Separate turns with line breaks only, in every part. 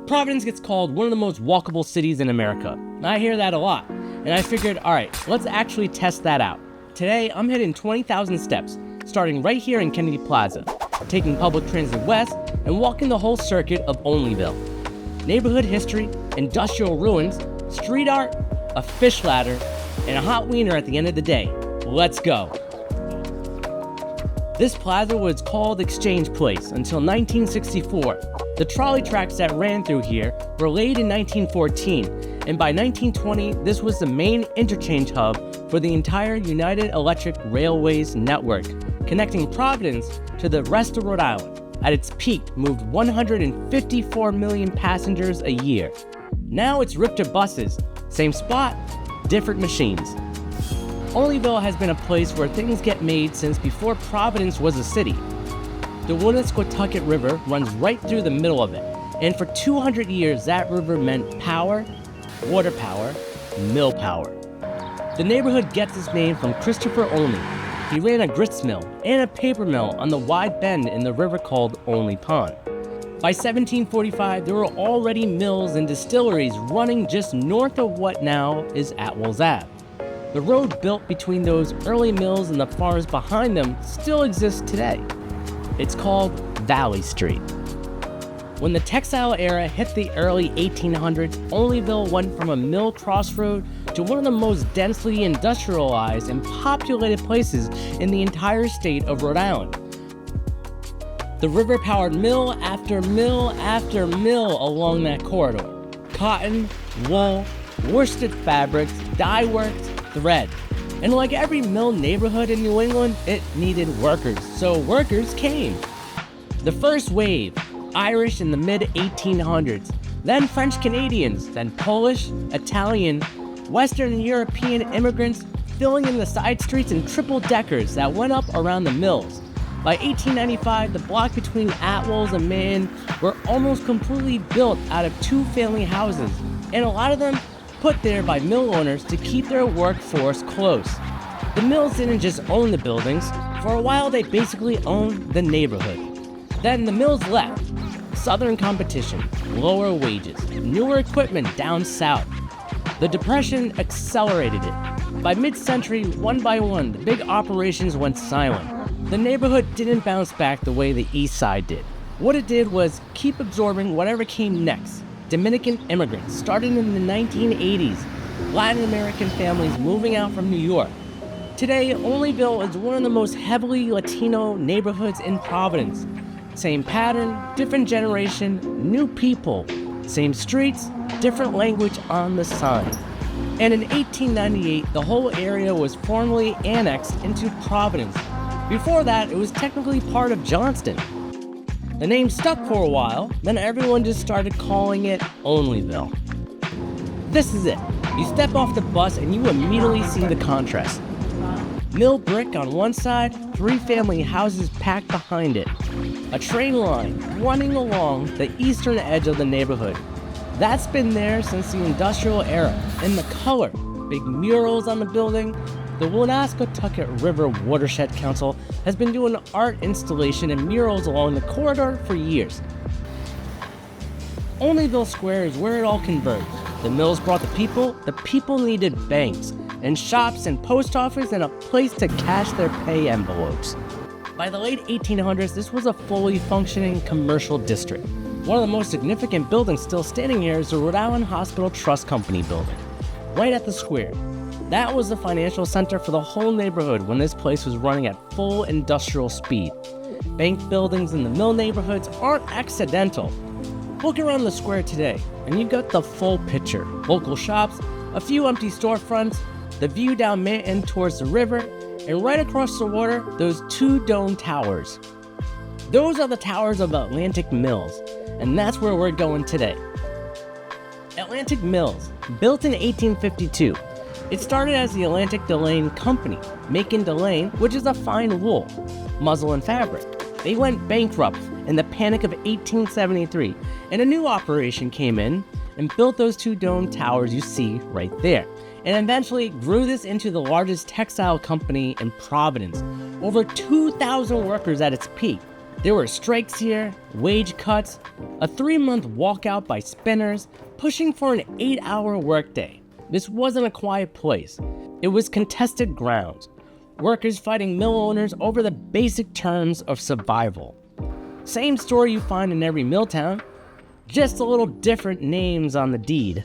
Providence gets called one of the most walkable cities in America. I hear that a lot, and I figured, alright, let's actually test that out. Today, I'm hitting 20,000 steps, starting right here in Kennedy Plaza, taking public transit west, and walking the whole circuit of Olneyville. Neighborhood history, industrial ruins, street art, a fish ladder, and a hot wiener at the end of the day. Let's go. This plaza was called Exchange Place until 1964. The trolley tracks that ran through here were laid in 1914, and by 1920, this was the main interchange hub for the entire United Electric Railways network, connecting Providence to the rest of Rhode Island. At its peak, moved 154 million passengers a year. Now it's RIPTA buses, same spot, different machines. Olneyville has been a place where things get made since before Providence was a city. The Woonasquatucket River runs right through the middle of it, and for 200 years that river meant power, water power, mill power. The neighborhood gets its name from Christopher Olney. He ran a grist mill and a paper mill on the wide bend in the river called Olney Pond. By 1745, there were already mills and distilleries running just north of what now is Atwells Ave. The road built between those early mills and the farms behind them still exists today. It's called Valley Street. When the textile era hit the early 1800s, Olneyville went from a mill crossroad to one of the most densely industrialized and populated places in the entire state of Rhode Island. The river powered mill after mill after mill along that corridor. Cotton, wool, worsted fabrics, dye works, thread. And like every mill neighborhood in New England, it needed workers, so workers came. The first wave, Irish in the mid-1800s, then French Canadians, then Polish, Italian, Western European immigrants filling in the side streets and triple deckers that went up around the mills. By 1895, the block between Atwells and Mann were almost completely built out of two-family houses, and a lot of them put there by mill owners to keep their workforce close. The mills didn't just own the buildings. For a while, they basically owned the neighborhood. Then the mills left. Southern competition, lower wages, newer equipment down south. The Depression accelerated it. By mid-century, one by one, the big operations went silent. The neighborhood didn't bounce back the way the East Side did. What it did was keep absorbing whatever came next. Dominican immigrants started in the 1980s, Latin American families moving out from New York. Today, Olneyville is one of the most heavily Latino neighborhoods in Providence. Same pattern, different generation, new people. Same streets, different language on the sign. And in 1898, the whole area was formally annexed into Providence. Before that, it was technically part of Johnston. The name stuck for a while, then everyone just started calling it Olneyville. This is it. You step off the bus and you immediately see the contrast. Mill brick on one side, three-family houses packed behind it. A train line running along the eastern edge of the neighborhood. That's been there since the industrial era. And the color, big murals on the building. The Woonasquatucket River Watershed Council has been doing art installation and murals along the corridor for years. Olneyville Square is where it all converged. The mills brought the people needed banks, and shops and post office and a place to cash their pay envelopes. By the late 1800s, this was a fully functioning commercial district. One of the most significant buildings still standing here is the Rhode Island Hospital Trust Company building, right at the square. That was the financial center for the whole neighborhood when this place was running at full industrial speed. Bank buildings in the mill neighborhoods aren't accidental. Look around the square today, and you got the full picture. Local shops, a few empty storefronts, the view down Manhattan towards the river, and right across the water, those two dome towers. Those are the towers of Atlantic Mills, and that's where we're going today. Atlantic Mills, built in 1852. It started as the Atlantic Delaine Company, making delaine, which is a fine wool, muslin fabric. They went bankrupt in the Panic of 1873, and a new operation came in and built those two dome towers you see right there, and eventually grew this into the largest textile company in Providence. Over 2,000 workers at its peak. There were strikes here, wage cuts, a 3-month walkout by spinners, pushing for an 8-hour workday. This wasn't a quiet place. It was contested ground. Workers fighting mill owners over the basic terms of survival. Same story you find in every mill town, just a little different names on the deed.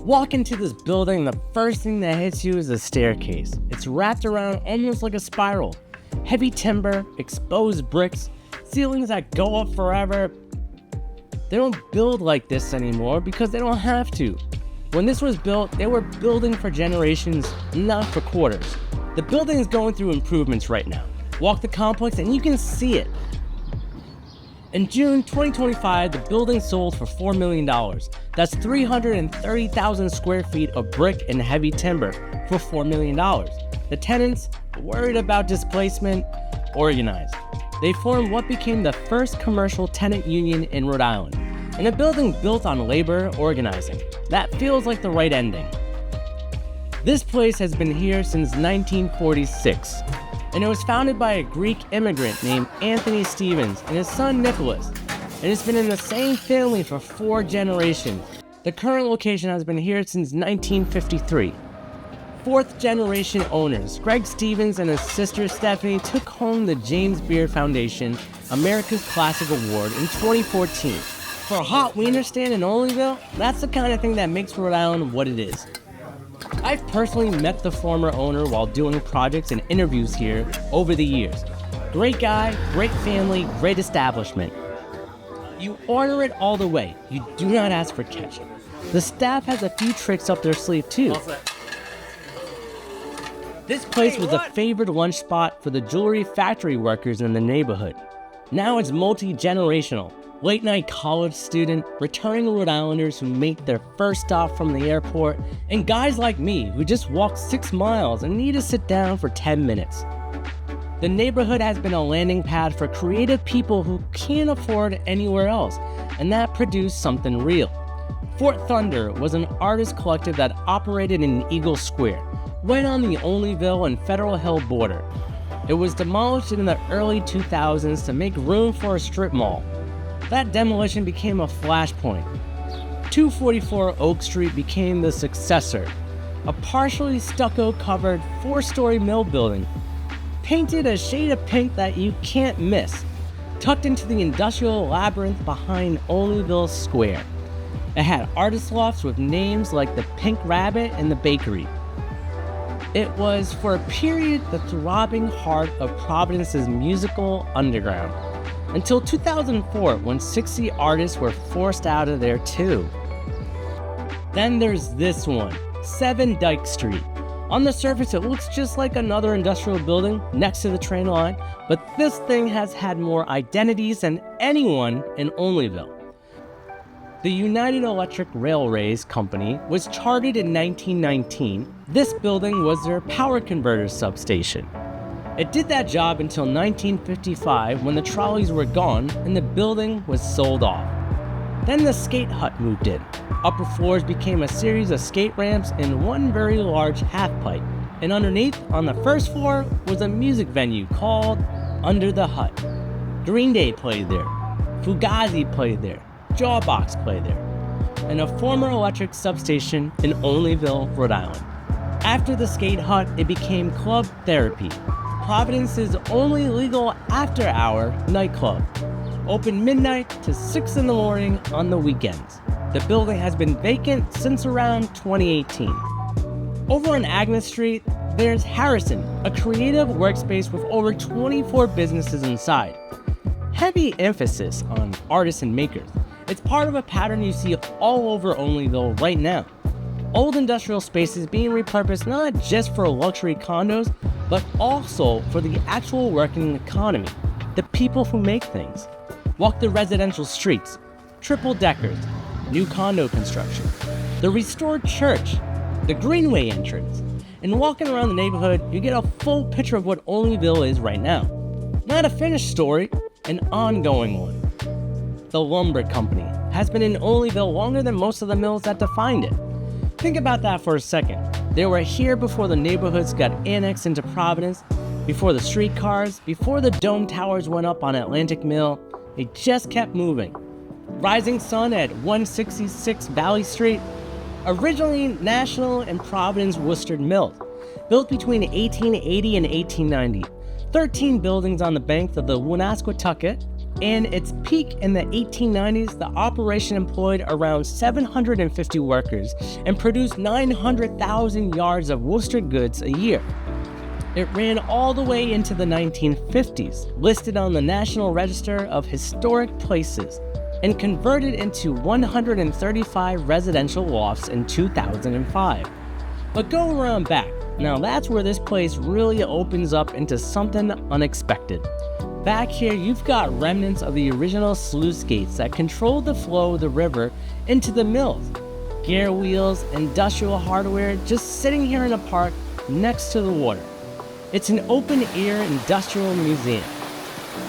Walk into this building, the first thing that hits you is a staircase. It's wrapped around almost like a spiral. Heavy timber, exposed bricks, ceilings that go up forever. They don't build like this anymore because they don't have to. When this was built, they were building for generations, not for quarters. The building is going through improvements right now. Walk the complex and you can see it. In June 2025, the building sold for $4 million. That's 330,000 square feet of brick and heavy timber for $4 million. The tenants, worried about displacement, organized. They formed what became the first commercial tenant union in Rhode Island, and a building built on labor organizing. That feels like the right ending. This place has been here since 1946, and it was founded by a Greek immigrant named Anthony Stevens and his son Nicholas, and it's been in the same family for 4 generations. The current location has been here since 1953. 4th generation owners, Greg Stevens and his sister Stephanie, took home the James Beard Foundation America's Classic Award in 2014. For a hot wiener stand in Olneyville, that's the kind of thing that makes Rhode Island what it is. I've personally met the former owner while doing projects and interviews here over the years. Great guy, great family, great establishment. You order it all the way. You do not ask for ketchup. The staff has a few tricks up their sleeve too. This place was a favored lunch spot for the jewelry factory workers in the neighborhood. Now it's multi-generational. Late-night college student, returning Rhode Islanders who make their first stop from the airport, and guys like me who just walked 6 miles and need to sit down for 10 minutes. The neighborhood has been a landing pad for creative people who can't afford anywhere else, and that produced something real. Fort Thunder was an artist collective that operated in Eagle Square, right on the Olneyville and Federal Hill border. It was demolished in the early 2000s to make room for a strip mall. That demolition became a flashpoint. 244 Oak Street became the successor, a partially stucco-covered 4-story mill building, painted a shade of pink that you can't miss, tucked into the industrial labyrinth behind Olneyville Square. It had artist lofts with names like the Pink Rabbit and the Bakery. It was, for a period, the throbbing heart of Providence's musical underground. Until 2004, when 60 artists were forced out of there too. Then there's this one, 7 Dyke Street. On the surface, it looks just like another industrial building next to the train line, but this thing has had more identities than anyone in Olneyville. The United Electric Railways Company was chartered in 1919. This building was their power converter substation. It did that job until 1955 when the trolleys were gone and the building was sold off. Then the skate hut moved in. Upper floors became a series of skate ramps and one very large half pipe. And underneath, on the first floor, was a music venue called Under the Hut. Green Day played there. Fugazi played there. Jawbox played there. And a former electric substation in Olneyville, Rhode Island. After the skate hut, it became Club Therapy, Providence's only legal after-hour nightclub, open midnight to 6 in the morning on the weekends. The building has been vacant since around 2018. Over on Agnes Street, there's Harrison, a creative workspace with over 24 businesses inside. Heavy emphasis on artists and makers. It's part of a pattern you see all over Olneyville right now. Old industrial spaces being repurposed not just for luxury condos, but also for the actual working economy, the people who make things. Walk the residential streets, triple deckers, new condo construction, the restored church, the Greenway entrance, and walking around the neighborhood, you get a full picture of what Olneyville is right now. Not a finished story, an ongoing one. The lumber company has been in Olneyville longer than most of the mills that defined it. Think about that for a second. They were here before the neighborhoods got annexed into Providence, Before the streetcars, before the dome towers went up on Atlantic Mill, it just kept moving. Rising Sun at 166 Valley Street, originally National and Providence Worcester Mills, built between 1880 and 1890. 13 buildings on the banks of the Woonasquatucket. In its peak in the 1890s, the operation employed around 750 workers and produced 900,000 yards of Worcester goods a year. It ran all the way into the 1950s, listed on the National Register of Historic Places, and converted into 135 residential lofts in 2005. But go around back. Now that's where this place really opens up into something unexpected. Back here, you've got remnants of the original sluice gates that controlled the flow of the river into the mills. Gear wheels, industrial hardware, just sitting here in a park next to the water. It's an open-air industrial museum.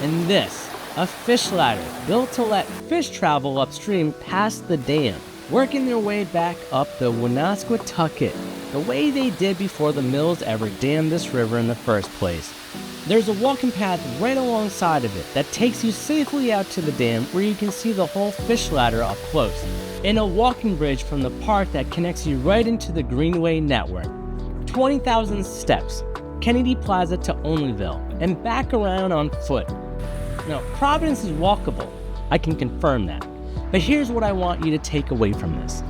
And this, a fish ladder built to let fish travel upstream past the dam, working their way back up the Woonasquatucket, the way they did before the mills ever dammed this river in the first place. There's a walking path right alongside of it that takes you safely out to the dam where you can see the whole fish ladder up close, and a walking bridge from the park that connects you right into the Greenway network. 20,000 steps, Kennedy Plaza to Olneyville, and back around on foot. Now, Providence is walkable, I can confirm that. But here's what I want you to take away from this.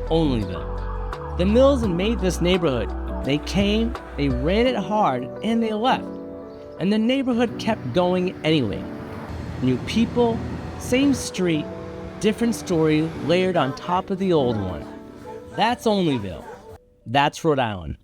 Olneyville. The mills made this neighborhood. They came, they ran it hard, and they left. And the neighborhood kept going anyway. New people, same street, different story layered on top of the old one. That's Olneyville. That's Rhode Island.